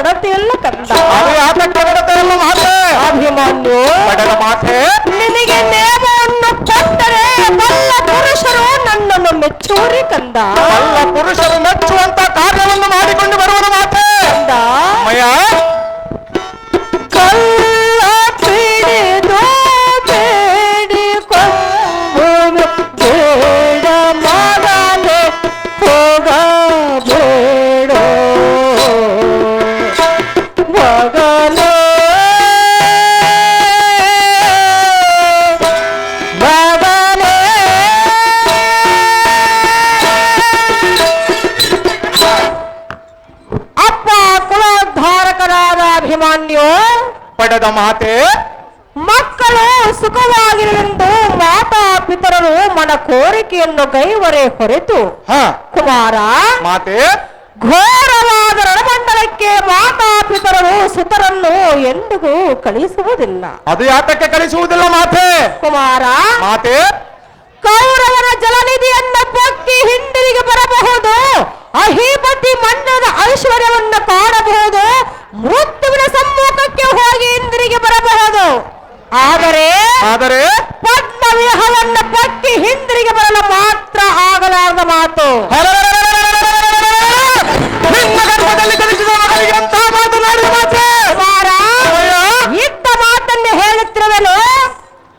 ನಡತೆಯಲ್ಲ ಕಂದ. ಅದು ಯಾತಕ್ಕೆ ನಡತೆಯಲ್ಲ ಮಾತೆ? ಅಭಿಮನ್ಯು ಪಡೆದ ಮಾತೆ, ನಿನಗೆ ನೇಮವನ್ನು ಕೊಟ್ಟರೆ ಬಲ್ಲ ಪುರುಷರು ನನ್ನನ್ನು ಮೆಚ್ಚುವರಿ ಕಂದ. ಎಲ್ಲ ಪುರುಷರು ಮೆಚ್ಚುವಂತ ಕಾರ್ಯವನ್ನು ಮಾಡಿಕೊಂಡು ಬರುವನು ಮಾತೆ. ಕಂದ ಅಮ್ಮಯ್ಯ, ಕಲ್ಲ ಪಿಡಿದು ಬೇಡಿಕೊಂಡು ಬೇಡ ಮಗನೆ ಹೋಗಬೇಡ ಮಗನೇ ಮಗನೇ. ಅಪ್ಪ ಕುಲೋದ್ಧಾರಕರಾದ ಅಭಿಮನ್ಯು ಪಡೆದ ಮಾತೆ, ಮಕ್ಕಳು ಸುಖವಾಗಿರಲೆಂದು ಮಾತಾ ಪಿತರರು ಮನ ಕೋರಿಕೆಯನ್ನು ಕೈವರೆ ಹೊರೆತು ಕುಮಾರ ಮಾತೆ, ಘೋರವಾದ ರಣಮಂಡಲಕ್ಕೆ ಮಾತಾ ಪಿತರರು ಸುತರನ್ನು ಎಂದಿಗೂ ಕಳಿಸುವುದಿಲ್ಲ. ಅದು ಯಾತಕ್ಕೆ ಕಳಿಸುವುದಿಲ್ಲ ಮಾತೆ? ಕುಮಾರ ಮಾತೆ, ಕೌರವನ ಜಲನಿಧಿಯನ್ನು ಪೊಕ್ಕಿ ಹಿಂದಿರುಗಿ ಬರಬಹುದು, ಅಹಿಪತಿ ಮಂಡಲದ ಐಶ್ವರ್ಯವನ್ನು ಕಾಣಬಹುದು, ಮೃತ್ಯುವಿನ ಸಮ್ಮುಖಕ್ಕೆ ಹೋಗಿ ಹಿಂದಿರುಗಿ ಬರಬಹುದು. ಆದರೆ ಪದ್ಮ ವಿರಹವನ್ನು ಪಕ್ಕಿ ಹಿಂದಿರುಗಿ ಬರಲು ಮಾತ್ರ ಆಗಲಾರದ ಮಾತು. ಇತ್ತ ಮಾತನ್ನು ಹೇಳುತ್ತಿರುವೆನು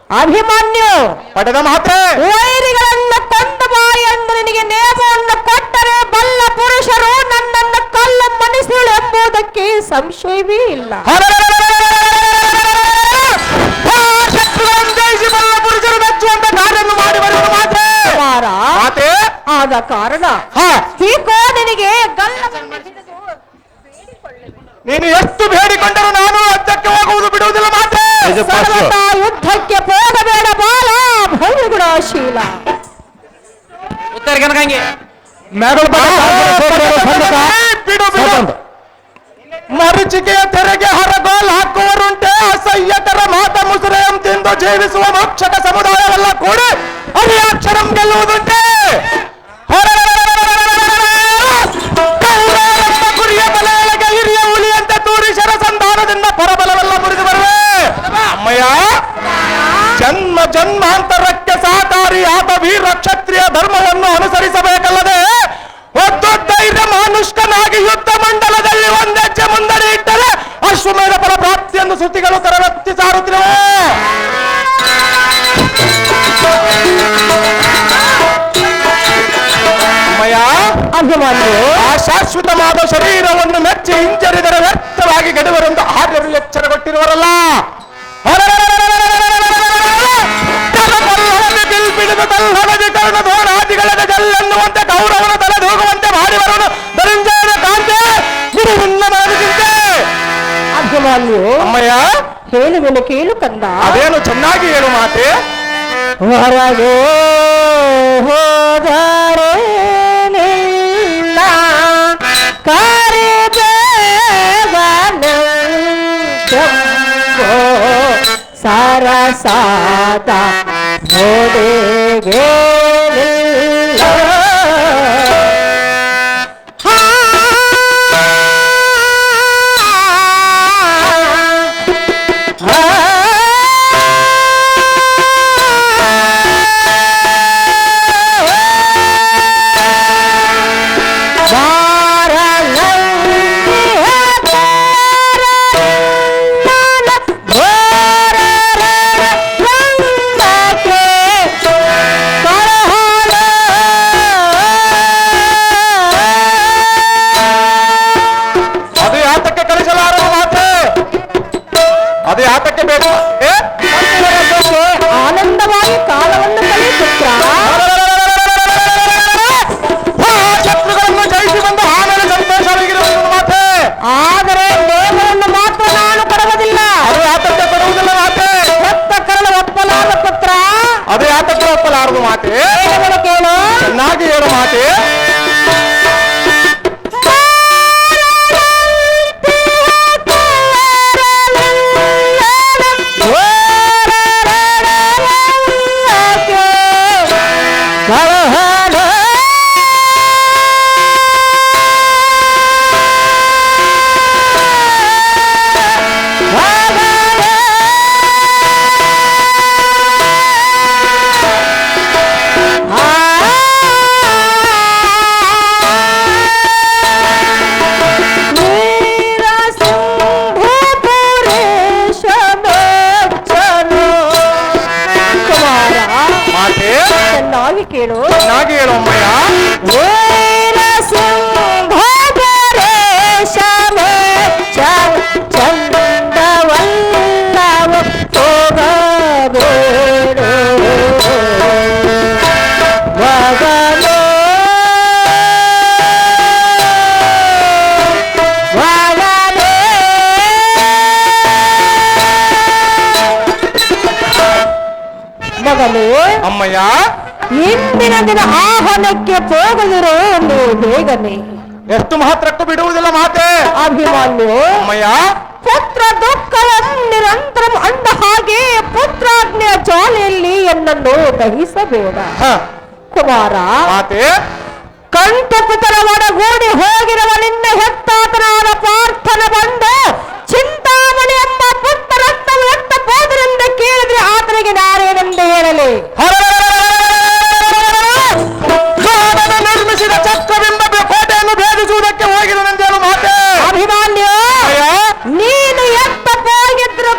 ಅಭಿಮನ್ಯು. ಪಡೆದ ಮಾತೆ, ವೈರಿಗಳನ್ನು ಕೊಂದ ಬಾಯಿ ಎಂದು ನಿನಗೆ ನೇಮವನ್ನು ಕೊಟ್ಟರೆ ಬಲ್ಲ ಪುರುಷರು ನನ್ನನ್ನು ಕಲ್ಲು ಮನುಷ್ಯರು ಎಂಬುದಕ್ಕೆ ಸಂಶಯವೇ ಇಲ್ಲ. ಪುರುಷರು ಮೆಚ್ಚುವಂತ ಕಾರ್ಯವನ್ನು ಮಾಡಿ ಬರುವುದು ಮಾತೆ. ಮಾತೆ, ಆದ ಕಾರಣ ಹೀಗೋ ನಿನಗೆ ಗಲ್ಲವನ್ನು ಹಿಡಿದು ನೀನು ಎಷ್ಟು ಬೇಡಿಕೊಂಡರೂ ನಾನು ಯುದ್ಧಕ್ಕೆ ಹೋಗುವುದು ಬಿಡುವುದಿಲ್ಲ ಮಾತೆ. ಸರ್ವತಾ ಯುದ್ಧಕ್ಕೆ ಹೋಗಬೇಡ ಬಾಲ ಭೈಗುಣಶೀಲ. ಉತ್ತರ ಕನಕಂಗೆ ಮರುಚಿಕೆಯ ತೆರೆಗೆ ಹರಗೋಲ್ ಹಾಕುವರುಂಟೆ, ಅಸಹ್ಯಕರ ಮಾತ ಮುಸುರೆಯಂ ತಿಂದು ಜೀವಿಸುವ ಮೋಕ್ಷಕ ಸಮುದಾಯವೆಲ್ಲ ಕೂಡಿ ಅರಿಯಾಕ್ಷರಂ ಗೆಲ್ಲುವುದುಂಟೆ. ಗುರಿಯ ಬಲೆಯೊಳಗೆ ಹಿರಿಯ ಹುಲಿಯಂತೆ ತೂರಿಶರ ಸಂಧಾನದಿಂದ ಪರಬಲವೆಲ್ಲ ಮುರಿದು ಬರುವೆ. ಅಮ್ಮಯ್ಯ, ಜನ್ಮ ಜನ್ಮಾಂತರಕ್ಕೆ ಸಹಕಾರಿಯಾದ ವೀರ ಕ್ಷತ್ರಿಯ ಧರ್ಮವನ್ನು ಅನುಸರಿಸಬೇಕಲ್ಲದೆ ಧೈರ್ಯ ಮಾನುಷ್ಕನಾಗಿ ಯುದ್ಧ ಮಂಡಲದಲ್ಲಿ ಒಂದೆಜ್ಜೆ ಮುಂದಡಿ ಇಟ್ಟರೆ ಅಶ್ವಮೇಧ ಫಲ ಪ್ರಾಪ್ತಿಯನ್ನು ಶ್ರುತಿಗಳು ಕರವತ್ತಿ ಸಾರುತ್ತಿರುವೆ. ಅಭಿಮನ್ಯು ಆ ಶಾಶ್ವತವಾದ ಶರೀರವನ್ನು ಮೆಚ್ಚಿ ಹಿಂಜರಿದರೆ ವ್ಯರ್ಥವಾಗಿ ಗಡುವರೆಂದು ಆರ್ಯರು ಎಚ್ಚರಗೊಟ್ಟಿರುವರಲ್ಲ. ಬಿಡಿದು ತಲ್ಲಣದಿ ಕರ್ಣಧೋರಾದಿಗಳದ ಜಲ್ಲೆನ್ನುವಂತೆ ಗೌರವನ ತಲೆದೂಗುವಂತೆ ಮಾಡಿ ಬರುವನು ಧನಂಜಯನ ಕಾಂತೆ ಗುರುವಿನ ಮನದಿಂತೆ. ಅಭಿಮನ್ಯು ಅಮ್ಮಯ್ಯ, ಹೇಳುವೆನು ಕೇಳು ಕಂದ. ಅದೇನು ಚೆನ್ನಾಗಿ ಹೇಳು ಮಾತೆ. ಹೊರಗೆ ಹೋದರೆ ನಿಲ್ಲ ಕರಿಬೇವನಂಜಂಬೋ ಸರಸಾದ ನೋಡೆಗೆ ನಿಲ್ಲ. ಅಮ್ಮಯ್ಯ ಇಂದಿನ ದಿನ ಆಹ್ವಾನಕ್ಕೆ ಹೋಗದಿರೋ ನೀವು ಬೇಗನೆ. ಎಷ್ಟು ಮಹತ್ರಕ್ಕೂ ಬಿಡುವುದಿಲ್ಲ ಮಾತೆ. ಅಭಿಮಾನ್ಯು ಅಮ್ಮಯ್ಯ ಪುತ್ರ ದುಃಖವಂ ನಿರಂತರ ಅಂದ ಹಾಗೆ ಪುತ್ರಾಜ್ಞೆಯ ಜ್ವಾಲೆಯಲ್ಲಿ ಎನ್ನನ್ನು ದಹಿಸಬೇಡ. ಕುಮಾರ ಮಾತೆ ಕಂಠಪುತರ ಒಡಗೂಡಿ ಹೋಗಿರುವ ನಿನ್ನ ಹೆತ್ತಾತನಾದ ಪಾರ್ಥನ ಬಂದು ಚಿಂತಾಮಣಿ ಎಂಬ ಪುತ್ರರತ್ನವು ಎತ್ತ ಹೋದರೆಂದು ಕೇಳಿದ್ರೆ ಆತನಿಗೆ ನಾರೇನೆಂದು ಹೇಳಲಿ? ನಿರ್ಮಿಸಿದ ಚಕ್ರಬಿಂಬ ಕೋಟೆಯನ್ನು ಭೇದಿಸುವುದಕ್ಕೆ ಹೋಗಿದನೆಂದೇನು ಮಾತೆ. ಅಭಿಮಾನ್ಯ ನೀನು ಎತ್ತ ಹೋಗಿದ್ರು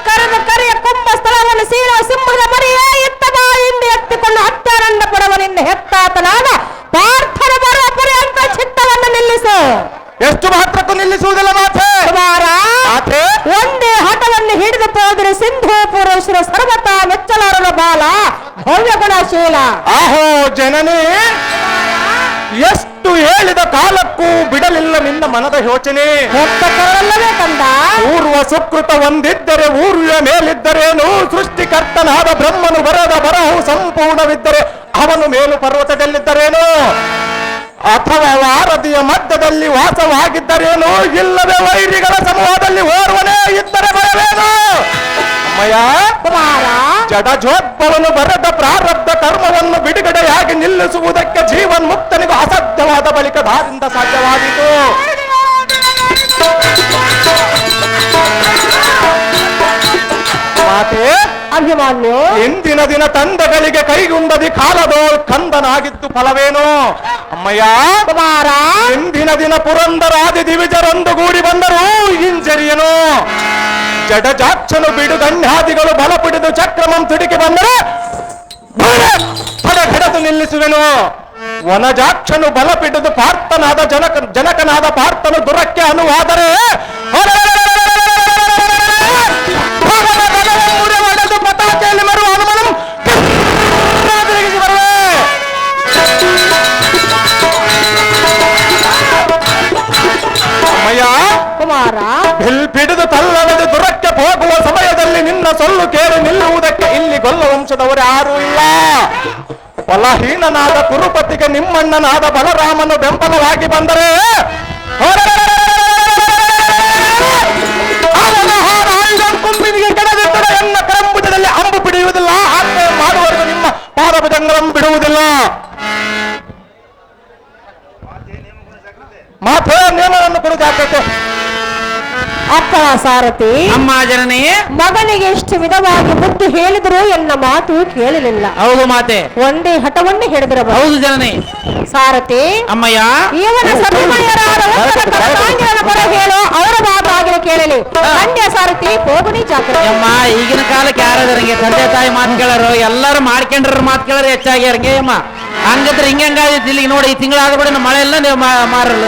ಕರೆಯ ಕುಂಭ ಸ್ಥಳವನ್ನು ಸೀಳ ಸಿಂಹದ ಮರಿಯೇ ಎತ್ತ ಬಾಯಿಂದ ಎತ್ತಿಕೊಂಡು ಅತ್ಯಾನಂದ ಪಡುವ ನಿನ್ನ ಹೆತ್ತಾತನಾದ ಪಾರ್ಥನ ಬರುವ ಪರ್ಯಂತ ಚಿತ್ತವನ್ನು ನಿಲ್ಲಿಸು. ಎಷ್ಟು ಮಾತ್ರಕ್ಕೂ ನಿಲ್ಲಿಸುವುದಿಲ್ಲ ಮಾತೆ. ಕುಮಾರ ಮಾತೆ ಒಂದೇ ಹಠವನ್ನು ಹಿಡಿದು ಹೋದರೆ ಸಿಂಧು ಪುರುಷರ ಸರ್ವತಾ ಮೆಚ್ಚಲಾರನ ಬಾಲ ಭವ್ಯ ಗುಣಶೀಲ. ಆಹೋ ಜನನೇ, ಎಷ್ಟು ಹೇಳಿದ ಕಾಲಕ್ಕೂ ಬಿಡಲಿಲ್ಲ ನಿನ್ನ ಮನದ ಯೋಚನೆ. ಹೆತ್ತ ಕರಲ್ಲವೇ ಕಂದ. ಪೂರ್ವ ಸುಕೃತ ಒಂದಿದ್ದರೆ ಊರ್ವಿಯ ಮೇಲಿದ್ದರೇನು, ಸೃಷ್ಟಿಕರ್ತನಾದ ಬ್ರಹ್ಮನು ಬರದ ಬರಹು ಸಂಪೂರ್ಣವಿದ್ದರೆ ಅವನು ಮೇಲು ಪರ್ವತದಲ್ಲಿದ್ದರೇನು, ಅಥವಾ ವಾರದಿಯ ಮಧ್ಯದಲ್ಲಿ ವಾಸವಾಗಿದ್ದರೇನು, ಇಲ್ಲವೇ ವೈರಿಗಳ ಸಮೂಹದಲ್ಲಿ ಓರ್ವನೇ ಇದ್ದರೆ ಬರವೇನು. ಅಮ್ಮಯ್ಯ ಕುಮಾರ ಜಡಜೋದ್ಭವನು ಬರೆದ ಪ್ರಾರಬ್ಧ ಕರ್ಮವನ್ನು ಬಿಡುಗಡೆಯಾಗಿ ನಿಲ್ಲಿಸುವುದಕ್ಕೆ ಜೀವನ್ಮುಕ್ತನಿಗೂ ಅಸಾಧ್ಯವಾದ ಬಳಿಕ ದಾರಿಂದ ಸಾಧ್ಯವಾದೀತು. ಮಾತೆ ಅಭಿಮಾನ್ಯು ಇಂದಿನ ದಿನ ತಂದೆಗಳಿಗೆ ಕೈಗುಂಡದಿ ಕಾಲದೋ ಕಂದನಾಗಿದ್ದು ಫಲವೇನು. ಅಮ್ಮಯ್ಯ ಕುಮಾರ ಇಂದಿನ ದಿನ ಪುರಂದರಾದಿ ದಿವಿಜರೊಂದುಗೂಡಿ ಬಂದರು ಹಿಂಜರಿಯನು. ಜಡಜಾಕ್ಷನು ಬಿಡುಗಣ್ಯಾದಿಗಳು ಬಲ ಪಿಡಿದು ಚಕ್ರಮಂ ತುಡುಕಿ ಬಂದರೆ ಹಿಡಿದು ನಿಲ್ಲಿಸುವೆನು. ವನಜಾಕ್ಷನು ಬಲ ಪಿಡಿದು ಪಾರ್ಥನಾದ ಜನಕನಾದ ಪಾರ್ಥನು ದುರಕ್ಕೆ ಅನುವಾದರೆ ಪತಾಕೆಯಲ್ಲಿ ಮರು ಹನುಮನು ತಿರುಗಿಸಿ ಬರುವೆ. ಅಮ್ಮಯ್ಯ ಕುಮಾರ ಬಿಡಿದು ತಲ್ಲವೆದು ದುರಕ್ಕೆ ಹೋಗುವ ಸಮಯದಲ್ಲಿ ನಿನ್ನ ಸೊಲ್ಲು ಕೇಳಿ ನಿಲ್ಲುವುದಕ್ಕೆ ಇಲ್ಲಿ ಗೊಲ್ಲ ವಂಶದವರು ಯಾರೂ ಇಲ್ಲ. ಫಲಹೀನನಾದ ಕುರುಪತಿಗೆ ನಿಮ್ಮಣ್ಣನಾದ ಬಲರಾಮನು ಬೆಂಬಲವಾಗಿ ಬಂದರೆ ಕುಂಬಿನಿಗೆ ಕೆಡದಿದ್ದರೆ ಎನ್ನ ಕರಂಬುಜದಲ್ಲಿ ಅಂಬು ಬಿಡುವುದಿಲ್ಲ. ಆಜ್ಞೆ ಮಾಡುವವರೆಗೂ ನಿಮ್ಮ ಪಾದಭುಜಂಗಂ ಬಿಡುವುದಿಲ್ಲ. ಮಾತ್ರ ನಿಯಮವನ್ನು ಕೊಡು ಜಾಗ್ರತೆ. ಅಪ್ಪ ಸಾರಥಿ ಅಮ್ಮ ಜನನಿ ಮಗನಿಗೆ ಎಷ್ಟು ವಿಧವಾಗಿ ಬುದ್ಧಿ ಹೇಳಿದ್ರು ಎನ್ನ ಮಾತು ಕೇಳಲಿಲ್ಲ. ಹೌದು ಮಾತೆ. ಒಂದೇ ಹಠವನ್ನು ಹಿಡಿದಿರಬಹುದು. ಹೌದು ಜನನಿ. ಸಾರಥಿ ಅಮ್ಮಯ್ಯ ಇವನ ಸಭಿಮಯರಾದ ಪರ ಹೇಳು, ಅವರ ಮಾತಾಗಿನ ಕೇಳಲಿ. ಮಂಡ್ಯ ಸಾರಥಿ ಹೋಗುನಿ ಜಾಗ್ರತೆ. ಅಮ್ಮ ಈಗಿನ ಕಾಲಕ್ಕೆ ಯಾರದರಂಗೆ ತಂದೆ ತಾಯಿ ಮಾತು ಕೇಳರು, ಎಲ್ಲರೂ ಮಾಡ್ಕೊಂಡ್ರ ಮಾತು ಕೇಳರು ಹೆಚ್ಚಾಗಿ ಅಮ್ಮ. ಹಂಗಂದ್ರೆ ಹಿಂಗಾಗಿತ್ತು. ಇಲ್ಲಿ ನೋಡಿ ಈ ತಿಂಗಳಾದ ಕೂಡ ಮಳೆ ಎಲ್ಲ ನೀವು ಮಾರಲ್ಲ.